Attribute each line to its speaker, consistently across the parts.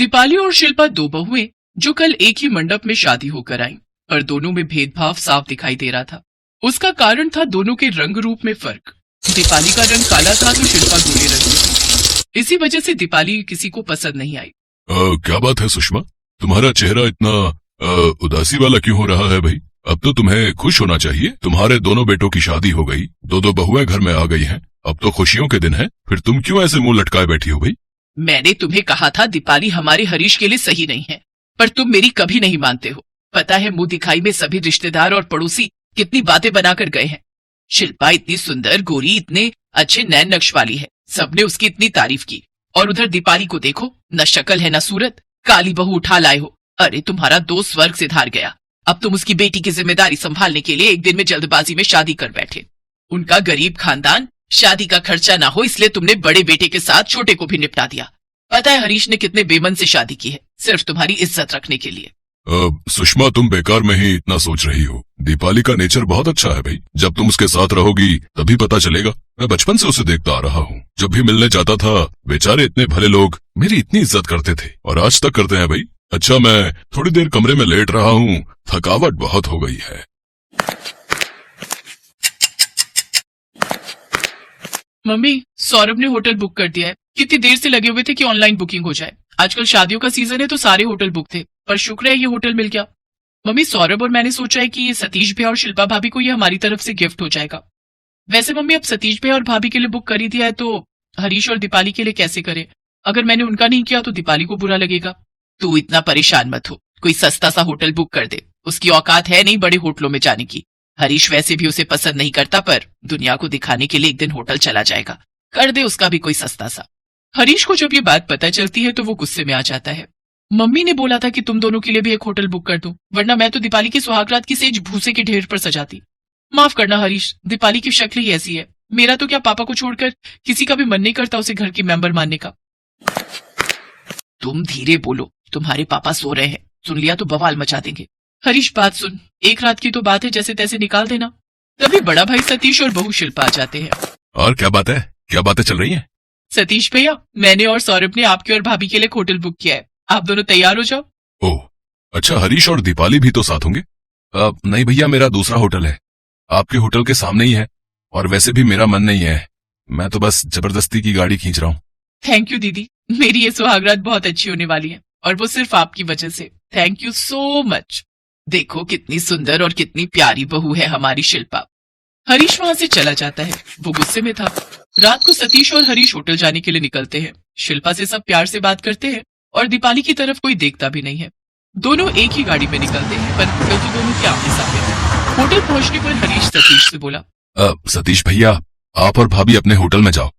Speaker 1: दीपाली और शिल्पा दो बहुएं जो कल एक ही मंडप में शादी होकर आईं, पर दोनों में भेदभाव साफ दिखाई दे रहा था। उसका कारण था दोनों के रंग रूप में फर्क। दीपाली का रंग काला था तो शिल्पा गोरे रंग की थी। इसी वजह से दीपाली किसी को पसंद नहीं आई।
Speaker 2: क्या बात है सुषमा, तुम्हारा चेहरा इतना उदासी वाला क्यों हो रहा है भाई? अब तो तुम्हें खुश होना चाहिए, तुम्हारे दोनों बेटों की शादी हो गई, दो दो बहुएं घर में आ गई हैं, अब तो खुशियों के दिन है, फिर तुम क्यों ऐसे मुंह लटकाए बैठी हो भाई?
Speaker 1: मैंने तुम्हें कहा था दीपाली हमारे हरीश के लिए सही नहीं है, पर तुम मेरी कभी नहीं मानते हो। पता है मुंह दिखाई में सभी रिश्तेदार और पड़ोसी कितनी बातें बनाकर गए हैं। शिल्पा इतनी सुंदर, गोरी, इतने अच्छे नैन नक्श वाली है, सबने उसकी इतनी तारीफ की। और उधर दीपाली को देखो, न शक्ल है न सूरत, काली बहू उठा लाए हो। अरे तुम्हारा दोस्त स्वर्ग से धार गया। अब तुम उसकी बेटी की जिम्मेदारी संभालने के लिए एक दिन में जल्दबाजी में शादी कर बैठे। उनका गरीब खानदान, शादी का खर्चा ना हो इसलिए तुमने बड़े बेटे के साथ छोटे को भी निपटा दिया। पता है हरीश ने कितने बेमन से शादी की है, सिर्फ तुम्हारी इज्जत रखने के लिए।
Speaker 2: सुषमा, तुम बेकार में ही इतना सोच रही हो। दीपाली का नेचर बहुत अच्छा है भाई, जब तुम उसके साथ रहोगी तभी पता चलेगा। मैं बचपन से उसे देखता आ रहा हूँ, जब भी मिलने जाता था बेचारे इतने भले लोग मेरी इतनी इज्जत करते थे और आज तक करते हैं भाई। अच्छा, मैं थोड़ी देर कमरे में लेट रहा हूँ, थकावट बहुत हो गई है।
Speaker 1: मम्मी, सौरभ ने होटल बुक कर दिया है। कितनी देर से लगे हुए थे कि ऑनलाइन बुकिंग हो जाए। आजकल शादियों का सीजन है तो सारे होटल बुक थे, पर शुक्र है ये होटल मिल गया। मम्मी, सौरभ और मैंने सोचा है कि ये सतीश भैया और शिल्पा भाभी को ये हमारी तरफ से गिफ्ट हो जाएगा। वैसे मम्मी, अब सतीश भैया और भाभी के लिए बुक कर ही दिया है तो हरीश और दीपाली के लिए कैसे करें? अगर मैंने उनका नहीं किया तो दीपाली को बुरा लगेगा। तू इतना परेशान मत हो, कोई सस्ता सा होटल बुक कर दे। उसकी औकात है नहीं बड़े होटलों में जाने की। हरीश वैसे भी उसे पसंद नहीं करता, पर दुनिया को दिखाने के लिए एक दिन होटल चला जाएगा। कर दे उसका भी कोई सस्ता सा। हरीश को जब ये बात पता चलती है तो वो गुस्से में आ जाता है। मम्मी ने बोला था कि तुम दोनों के लिए भी एक होटल बुक कर दूं, वरना मैं तो दीपाली की सुहागरात की सेज भूसे के ढेर पर सजाती। माफ करना हरीश, दीपाली की शक्ल ही ऐसी है। मेरा तो क्या पापा को छोड़कर किसी का भी मन नहीं करता उसे घर की मेंबर मानने का। तुम धीरे बोलो, तुम्हारे पापा सो रहे हैं, सुन लिया तो बवाल मचा देंगे। हरीश, बात सुन, एक रात की तो बात है, जैसे तैसे निकाल देना। तभी बड़ा भाई सतीश और बहू शिल्पा आ जाते हैं।
Speaker 2: और क्या बात है, क्या बातें चल रही हैं?
Speaker 1: सतीश भैया, मैंने और सौरभ ने आपके और भाभी के लिए होटल बुक किया है, आप दोनों तैयार हो जाओ।
Speaker 2: ओह अच्छा, हरीश और दीपाली भी तो साथ होंगे? नहीं भैया, मेरा दूसरा होटल है, आपके होटल के सामने ही है, और वैसे भी मेरा मन नहीं है, मैं तो बस जबरदस्ती की गाड़ी खींच रहा हूँ।
Speaker 1: थैंक यू दीदी, मेरी ये सुहागरात बहुत अच्छी होने वाली है, और वो सिर्फ आपकी वजह से। Thank you so much. देखो कितनी सुंदर और कितनी प्यारी बहू है हमारी शिल्पा। हरीश वहां से चला जाता है, वो गुस्से में था। रात को सतीश और हरीश होटल जाने के लिए निकलते हैं। शिल्पा से सब प्यार से बात करते हैं और दीपाली की तरफ कोई देखता भी नहीं है। दोनों एक ही गाड़ी में निकलते हैं, पर होटल तो दोनों के आमने सामने है। होटल पहुंचने पर हरीश सतीश से बोला,
Speaker 2: सतीश भैया, आप और भाभी अपने होटल में जाओ,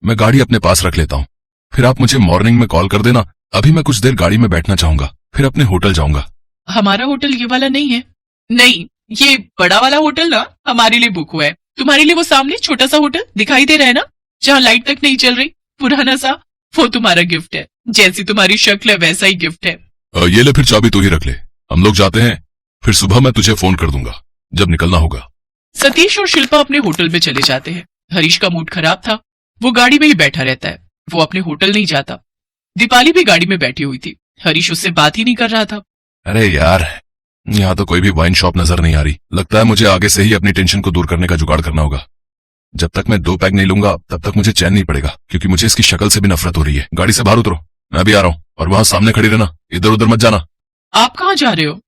Speaker 2: मैं गाड़ी अपने पास रख लेता हूँ, फिर आप मुझे मॉर्निंग में कॉल कर देना। अभी मैं कुछ देर गाड़ी में बैठना चाहूंगा, फिर अपने होटल जाऊंगा।
Speaker 1: हमारा होटल ये वाला नहीं है। नहीं, ये बड़ा वाला होटल ना हमारे लिए बुक हुआ है। तुम्हारे लिए वो सामने छोटा सा होटल दिखाई दे रहा है ना, जहाँ लाइट तक नहीं चल रही, पुराना सा, वो तुम्हारा गिफ्ट है। जैसी तुम्हारी शक्ल है वैसा ही गिफ्ट है।
Speaker 2: ये ले, फिर चाबी तू ही रख ले, हम लोग जाते हैं, फिर सुबह मैं तुझे फोन कर दूंगा जब निकलना होगा।
Speaker 1: सतीश और शिल्पा अपने होटल में चले जाते हैं। हरीश का मूड खराब था, वो गाड़ी में ही बैठा रहता है, वो अपने होटल नहीं जाता। दीपाली भी गाड़ी में बैठी हुई थी, हरीश उससे बात ही नहीं कर रहा था।
Speaker 2: अरे यार, यहाँ तो कोई भी वाइन शॉप नजर नहीं आ रही, लगता है मुझे आगे से ही अपनी टेंशन को दूर करने का जुगाड़ करना होगा। जब तक मैं 2 पैग नहीं लूंगा तब तक मुझे चैन नहीं पड़ेगा, क्योंकि मुझे इसकी शक्ल से भी नफरत हो रही है। गाड़ी से बाहर उतरो, मैं भी आ रहा हूँ, और वहां सामने खड़ी रहना, इधर उधर मत जाना।
Speaker 1: आप कहाँ जा रहे हो?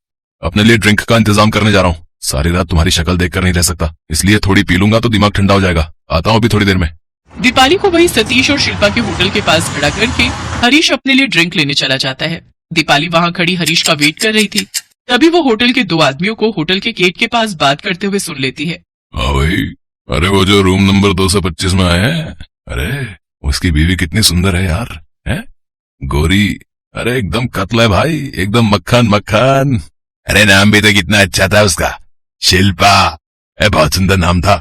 Speaker 2: अपने लिए ड्रिंक का इंतजाम करने जा रहा हूँ। सारी रात तुम्हारी शक्ल देखकर नहीं रह सकता, इसलिए थोड़ी पी लूंगा तो दिमाग ठंडा हो जाएगा। आता हूँ अभी थोड़ी देर में।
Speaker 1: दीपाली को वही सतीश और शिल्पा के होटल के पास खड़ा करके हरीश अपने लिए ड्रिंक लेने चला जाता है। दीपाली वहां खड़ी हरीश का वेट कर रही थी। तभी वो होटल के 2 आदमियों को होटल के गेट के पास बात करते हुए सुन लेती है।
Speaker 2: हाँ भाई, अरे वो जो रूम नंबर 225 में आए हैं, अरे उसकी बीवी कितनी सुंदर है यार, है गोरी, अरे एकदम कत्ल है भाई, एकदम मक्खन मक्खन। अरे नाम भी तो कितना अच्छा था उसका, शिल्पा। बहुत सुंदर नाम था,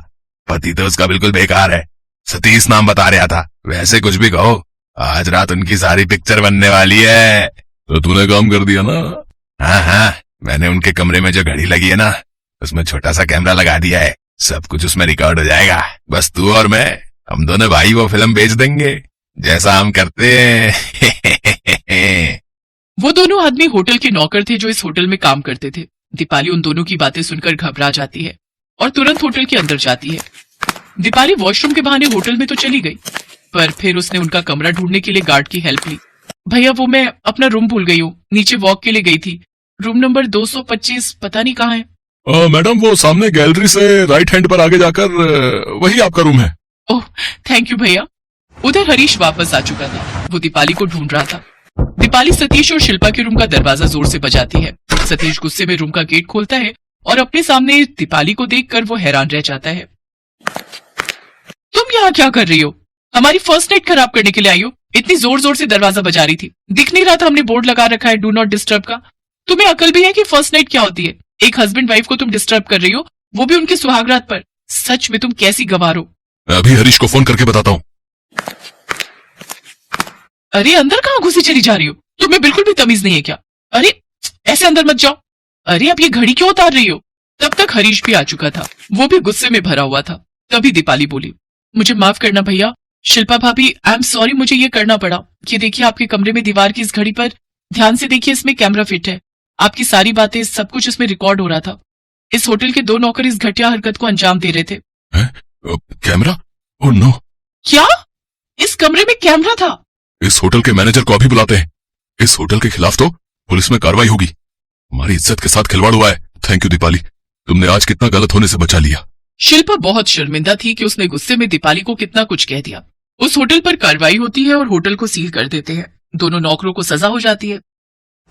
Speaker 2: पति तो उसका बिल्कुल बेकार है, सतीश नाम बता रहा था। वैसे कुछ भी कहो, आज रात उनकी सारी पिक्चर बनने वाली है। तो तूने काम कर दिया ना? हाँ, मैंने उनके कमरे में जो घड़ी लगी है ना, उसमें छोटा सा कैमरा लगा दिया है, सब कुछ उसमें रिकॉर्ड हो जाएगा। बस तू और मैं, हम दोनों भाई वो फिल्म बेच देंगे, जैसा हम करते हैं।
Speaker 1: वो दोनों आदमी होटल के नौकर थे जो इस होटल में काम करते थे। दीपाली उन दोनों की बातें सुनकर घबरा जाती है और तुरंत होटल के अंदर जाती है। दीपाली वॉशरूम के बहाने होटल में तो चली गई, पर फिर उसने उनका कमरा ढूंढने के लिए गार्ड की हेल्प ली। भैया वो मैं अपना रूम भूल गई हूँ, नीचे वॉक के लिए गई थी। रूम नंबर 225 पता नहीं कहाँ है।
Speaker 2: मैडम वो सामने गैलरी से राइट हैंड पर आगे जाकर वही आपका रूम है।
Speaker 1: ओह थैंक यू भैया। उधर हरीश वापस आ चुका था। वो दीपाली को ढूंढ रहा था। दीपाली सतीश और शिल्पा के रूम का दरवाजा जोर से बजाती है। सतीश गुस्से में रूम का गेट खोलता है और अपने सामने दीपाली को देखकर वो हैरान रह जाता है। तुम यहाँ क्या कर रही हो? हमारी फर्स्ट नाइट खराब करने के लिए आई हो? इतनी जोर जोर से दरवाजा बजा रही थी, दिख नहीं रहा था हमने बोर्ड लगा रखा है डू नॉट डिस्टर्ब का। तुम्हें अकल भी है कि फर्स्ट नाइट क्या होती है? एक हस्बैंड वाइफ को तुम डिस्टर्ब कर रही हो, वो भी उनके सुहागरात पर। सच में तुम कैसी गवार हो।
Speaker 2: मैं अभी हरीश को फोन करके बताता हूँ।
Speaker 1: अरे अंदर कहाँ घुसी चली जा रही हो? तुम्हें बिल्कुल भी तमीज नहीं है क्या? अरे ऐसे अंदर मत जाओ। अरे अब ये घड़ी क्यों उतार रही हो? तब तक हरीश भी आ चुका था, वो भी गुस्से में भरा हुआ था। तभी दीपाली बोली, मुझे माफ करना भैया। शिल्पा भाभी आई एम सॉरी, मुझे ये करना पड़ा। ये देखिए आपके कमरे में दीवार की इस घड़ी पर ध्यान से देखिए, इसमें कैमरा फिट है। आपकी सारी बातें सब कुछ इसमें रिकॉर्ड हो रहा था। इस होटल के 2 नौकर इस घटिया हरकत को अंजाम दे रहे थे।
Speaker 2: कैमरा? Oh no.
Speaker 1: क्या? इस कमरे में कैमरा था?
Speaker 2: इस होटल के मैनेजर को अभी बुलाते हैं। इस होटल के खिलाफ तो पुलिस में कार्रवाई होगी। हमारी इज्जत के साथ खिलवाड़ हुआ है। थैंक यू दीपाली, तुमने आज कितना गलत होने से बचा लिया।
Speaker 1: शिल्पा बहुत शर्मिंदा थी कि उसने गुस्से में दीपाली को कितना कुछ कह दिया। उस होटल पर कार्रवाई होती है और होटल को सील कर देते हैं। दोनों नौकरों को सजा हो जाती है।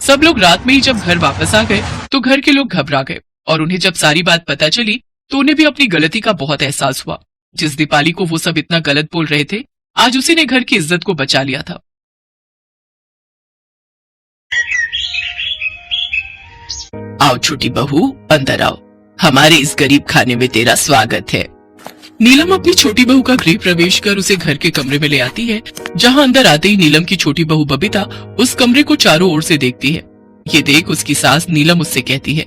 Speaker 1: सब लोग रात में ही जब घर वापस आ गए तो घर के लोग घबरा गए और उन्हें जब सारी बात पता चली तो उन्हें भी अपनी गलती का बहुत एहसास हुआ। जिस दीपाली को वो सब इतना गलत बोल रहे थे, आज उसी ने घर की इज्जत को बचा लिया था। आओ छोटी बहू, अंदर आओ। हमारे इस गरीब खाने में तेरा स्वागत है। नीलम अपनी छोटी बहू का गृह प्रवेश कर उसे घर के कमरे में ले आती है, जहां अंदर आते ही नीलम की छोटी बहू बबीता उस कमरे को चारों ओर से देखती है। ये देख उसकी सास नीलम उससे कहती है,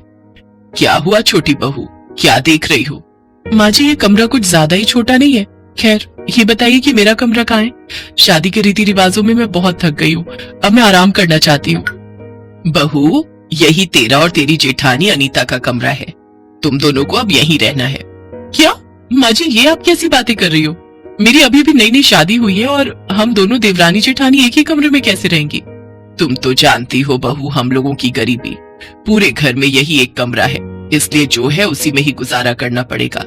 Speaker 1: क्या हुआ छोटी बहू, क्या देख रही हो? माँ जी ये कमरा कुछ ज्यादा ही छोटा नहीं है? खैर ये बताइए कि मेरा कमरा कहाँ है? शादी के रीति रिवाजों में मैं बहुत थक गई हूँ, अब मैं आराम करना चाहती हूँ। बहू यही तेरा और तेरी जेठानी अनीता का कमरा है, तुम दोनों को अब यहीं रहना है। क्या माँ जी ये आप कैसी बातें कर रही हो? मेरी अभी भी नई नई शादी हुई है और हम दोनों देवरानी जेठानी एक ही कमरे में कैसे रहेंगी? तुम तो जानती हो बहू हम लोगों की गरीबी, पूरे घर में यही एक कमरा है, इसलिए जो है उसी में ही गुजारा करना पड़ेगा।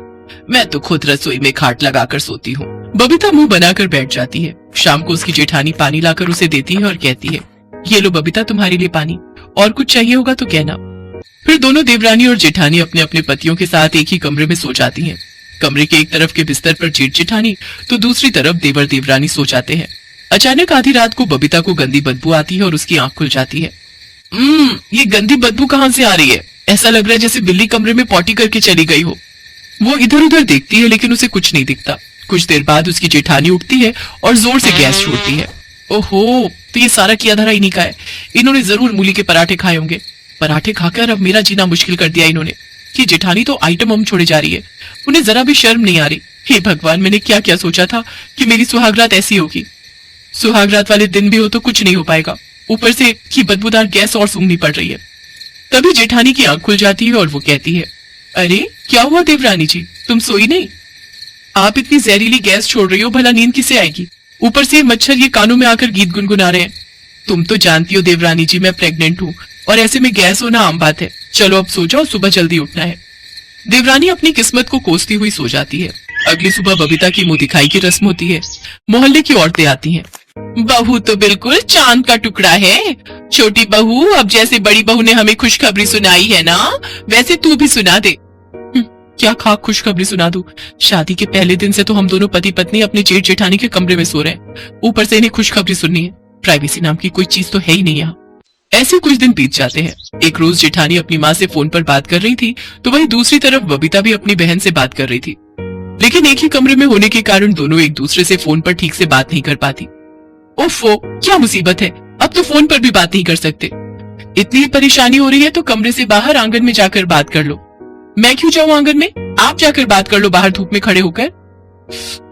Speaker 1: मैं तो खुद रसोई में खाट लगाकर सोती हूँ। बबीता मुंह बनाकर बैठ जाती है। शाम को उसकी जेठानी पानी लाकर उसे देती है और कहती है, ये लो बबीता तुम्हारे लिए पानी, और कुछ चाहिए होगा तो कहना। फिर दोनों देवरानी और जेठानी अपने अपने पतियों के साथ एक ही कमरे में सो जाती हैं। कमरे के एक तरफ के बिस्तर पर जेठ जेठानी तो दूसरी तरफ देवर देवरानी सो जाते हैं। अचानक आधी रात को बबीता को गंदी बदबू आती है और उसकी आंख खुल जाती है। ये गंदी बदबू कहाँ से आ रही है? ऐसा लग रहा है जैसे बिल्ली कमरे में पॉटी करके चली गई हो। वो इधर उधर देखती है लेकिन उसे कुछ नहीं दिखता। कुछ देर बाद उसकी जेठानी उठती है और जोर से गैस छोड़ती है। ओहो, तो ये सारा किया धरा इन्हीं का है। इन्होंने जरूर मूली के पराठे खाए होंगे। पराठे खाकर अब मेरा जीना मुश्किल कर दिया इन्होंने। कि जेठानी तो आइटम बम छोड़े जा रही है, उन्हें जरा भी शर्म नहीं आ रही। हे भगवान, मैंने क्या क्या सोचा था कि मेरी सुहागरात ऐसी होगी। सुहागरात वाले दिन भी हो तो कुछ नहीं हो पाएगा, ऊपर से की बदबूदार गैस और सूंघनी पड़ रही है। तभी जेठानी की आंख खुल जाती है और वो कहती है, अरे क्या हुआ देवरानी जी, तुम सोई नहीं? आप इतनी जहरीली गैस छोड़ रही हो, भला नींद किसे आएगी? ऊपर से मच्छर ये कानों में आकर गीत गुनगुना रहे हैं। तुम तो जानती हो देवरानी जी मैं प्रेग्नेंट हूँ और ऐसे में गैस होना आम बात है। चलो अब सो जाओ, सुबह जल्दी उठना है। देवरानी अपनी किस्मत को कोसती हुई सो जाती है। अगली सुबह बबीता की मुंह दिखाई की रस्म होती है। मोहल्ले की औरतें आती हैं। बहू तो बिल्कुल चांद का टुकड़ा है। छोटी बहू, अब जैसे बड़ी बहू ने हमें खुशखबरी सुनाई है ना, वैसे तू भी सुना दे। क्या खाक खुशखबरी सुना दूं? शादी के पहले दिन से तो हम दोनों पति पत्नी अपने जेठ जेठानी के कमरे में सो रहे हैं, ऊपर से इन्हें खुशखबरी सुननी है। प्राइवेसी नाम की कोई चीज तो है ही नहीं यहाँ। ऐसे कुछ दिन बीत जाते हैं। एक रोज जेठानी अपनी माँ से फोन पर बात कर रही थी तो वहीं दूसरी तरफ बबीता भी अपनी बहन से बात कर रही थी, लेकिन एक ही कमरे में होने के कारण दोनों एक दूसरे से फोन पर ठीक से बात नहीं कर पाती। ओफो, क्या मुसीबत है, अब तो फोन पर भी बात नहीं कर सकते। इतनी परेशानी हो रही है तो कमरे से बाहर आंगन में जाकर बात कर लो। मैं क्यों जाऊं आंगन में? आप जाकर बात कर लो बाहर धूप में खड़े होकर।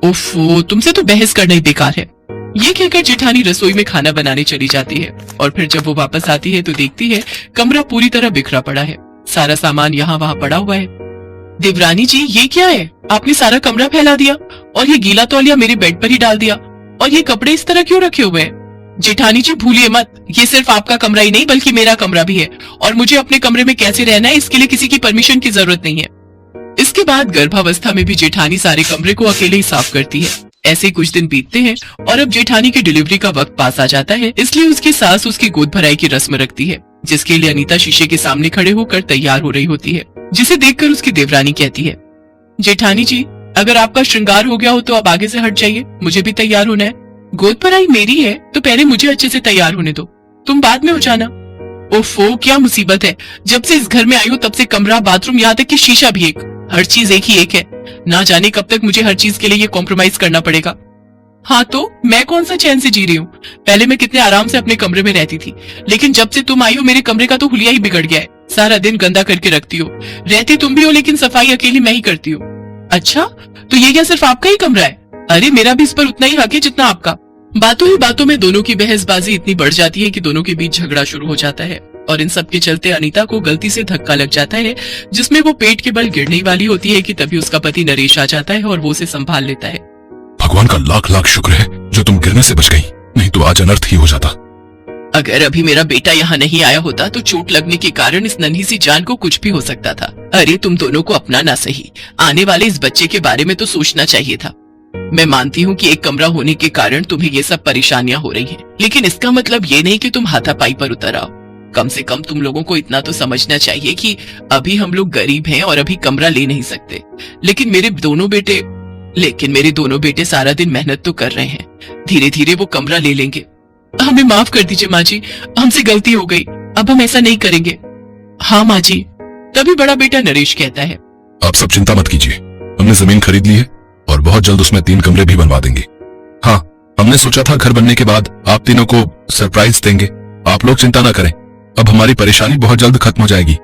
Speaker 1: ओफो, तुमसे तो बहस करना ही बेकार है। ये कहकर जेठानी रसोई में खाना बनाने चली जाती है और फिर जब वो वापस आती है तो देखती है कमरा पूरी तरह बिखरा पड़ा है। सारा सामान यहाँ वहाँ पड़ा हुआ है। देवरानी जी, ये क्या है? आपने सारा कमरा फैला दिया और ये गीला तौलिया मेरे बेड पर ही डाल दिया, और ये कपड़े इस तरह क्यों रखे हुए हैं? जेठानी जी भूलिए मत, ये सिर्फ आपका कमरा ही नहीं बल्कि मेरा कमरा भी है, और मुझे अपने कमरे में कैसे रहना है इसके लिए किसी की परमिशन की जरूरत नहीं है। इसके बाद गर्भावस्था में भी जेठानी सारे कमरे को अकेले ही साफ करती है। ऐसे कुछ दिन बीतते हैं और अब जेठानी की डिलीवरी का वक्त पास आ जाता है, इसलिए उसकी सास उसकी गोद भराई की रस्म रखती है, जिसके लिए अनीता शीशे के सामने खड़े होकर तैयार हो रही होती है, जिसे देखकर उसकी देवरानी कहती है, जेठानी जी अगर आपका श्रृंगार हो गया हो तो आप आगे से हट जाइए, मुझे भी तैयार होना है। गोद भराई मेरी है तो पहले मुझे अच्छे से तैयार होने दो, तुम बाद में हो जाना। ओफो, क्या मुसीबत है, जब से इस घर में आई हूँ तब से कमरा, बाथरूम, यहाँ तक कि शीशा भी एक, हर चीज एक ही एक है। ना जाने कब तक मुझे हर चीज के लिए ये कॉम्प्रोमाइज करना पड़ेगा। हाँ तो मैं कौन सा चैन से जी रही हूँ? पहले मैं कितने आराम से अपने कमरे में रहती थी, लेकिन जब से तुम आई हो मेरे कमरे का तो हुलिया ही बिगड़ गया है। सारा दिन गंदा करके रखती हो, रहती तुम भी हो लेकिन सफाई अकेली मैं ही करती हूँ। अच्छा, तो ये क्या सिर्फ आपका ही कमरा है? अरे मेरा भी इस पर उतना ही हक है जितना आपका। बातों ही बातों में दोनों की बहसबाजी इतनी बढ़ जाती है कि दोनों के बीच झगड़ा शुरू हो जाता है, और इन सब के चलते अनीता को गलती से धक्का लग जाता है, जिसमें वो पेट के बल गिरने वाली होती है कि तभी उसका पति नरेश आ जाता है और वो उसे संभाल लेता है।
Speaker 2: भगवान का लाख लाख शुक्र है जो तुम गिरने से बच गई, नहीं तो आज अनर्थ ही हो जाता।
Speaker 1: अगर अभी मेरा बेटा यहाँ नहीं आया होता तो चोट लगने के कारण इस नन्ही सी जान को कुछ भी हो सकता था। अरे तुम दोनों को अपना ना सही, आने वाले इस बच्चे के बारे में तो सोचना चाहिए था। मैं मानती हूँ कि एक कमरा होने के कारण तुम्हें ये सब परेशानियां हो रही हैं, लेकिन इसका मतलब ये नहीं कि तुम हाथापाई पर उतर आओ। कम से कम तुम लोगों को इतना तो समझना चाहिए कि अभी हम लोग गरीब हैं और अभी कमरा ले नहीं सकते, लेकिन मेरे दोनों बेटे सारा दिन मेहनत तो कर रहे हैं, धीरे धीरे वो कमरा ले लेंगे। हमें माफ कर दीजिए माँ जी, हमसे गलती हो गई, अब हम ऐसा नहीं करेंगे। हाँ माँ जी। तभी बड़ा बेटा नरेश कहता है,
Speaker 2: आप सब चिंता मत कीजिए, हमने जमीन खरीद ली है और बहुत जल्द उसमें 3 कमरे भी बनवा देंगे। हाँ, हमने सोचा था घर बनने के बाद आप तीनों को सरप्राइज देंगे। आप लोग चिंता ना करें, अब हमारी परेशानी बहुत जल्द खत्म हो जाएगी।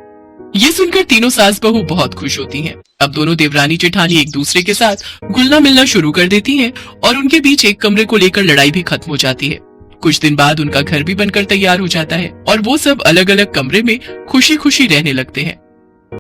Speaker 1: ये सुनकर तीनों सास बहू बहुत खुश होती हैं। अब दोनों देवरानी जेठानी एक दूसरे के साथ घुलना मिलना शुरू कर देती हैं और उनके बीच एक कमरे को लेकर लड़ाई भी खत्म हो जाती है। कुछ दिन बाद उनका घर भी बनकर तैयार हो जाता है और वो सब अलग अलग कमरे में खुशी खुशी रहने लगते हैं।